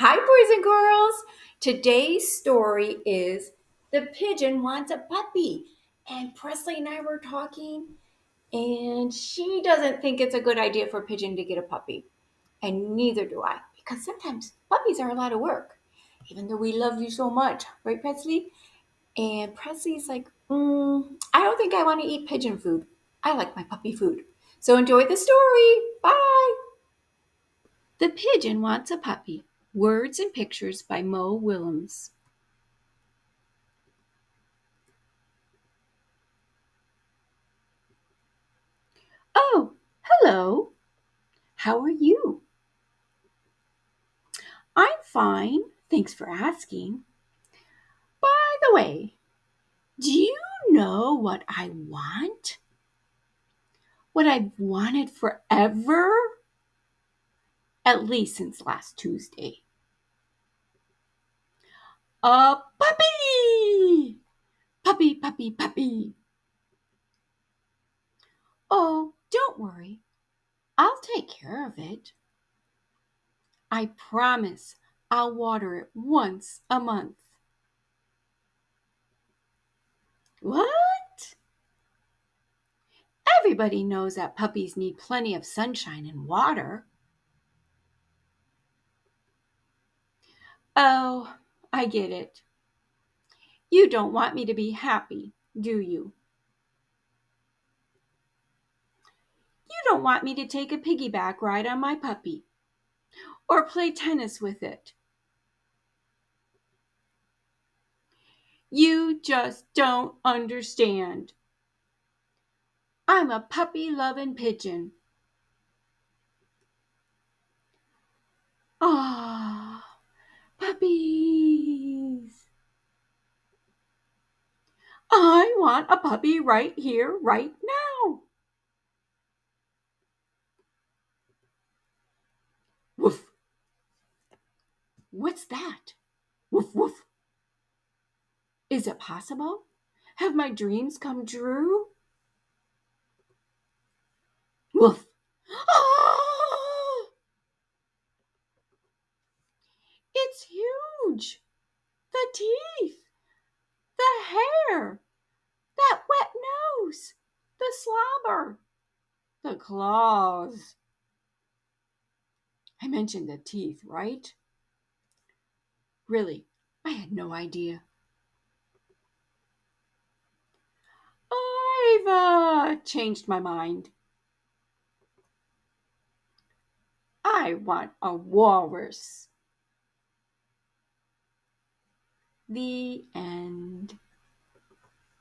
Hi, boys and girls. Today's story is The Pigeon Wants a Puppy. And Presley and I were talking, and she doesn't think it's a good idea for Pigeon to get a puppy. And neither do I, because sometimes puppies are a lot of work, even though we love you so much. Right, Presley? And Presley's like, I don't think I want to eat pigeon food. I like my puppy food. So enjoy the story. Bye. The Pigeon Wants a Puppy. Words and Pictures by Willems. Oh, hello. How are you? I'm fine. Thanks for asking. By the way, do you know what I want? What I've wanted forever? At least since last Tuesday. A puppy! Puppy, puppy, puppy. Oh, don't worry. I'll take care of it. I promise I'll water it once a month. What? Everybody knows that puppies need plenty of sunshine and water. Oh, I get it. You don't want me to be happy, do you? You don't want me to take a piggyback ride on my puppy or play tennis with it. You just don't understand. I'm a puppy-loving pigeon. Ah, puppies. I want a puppy right here, right now. Woof. What's that? Woof, woof. Is it possible? Have my dreams come true? Woof. Ah! It's huge. The teeth, the hair, that wet nose, the slobber, the claws. I mentioned the teeth, right? Really, I had no idea. I've changed my mind. I want a walrus. The end.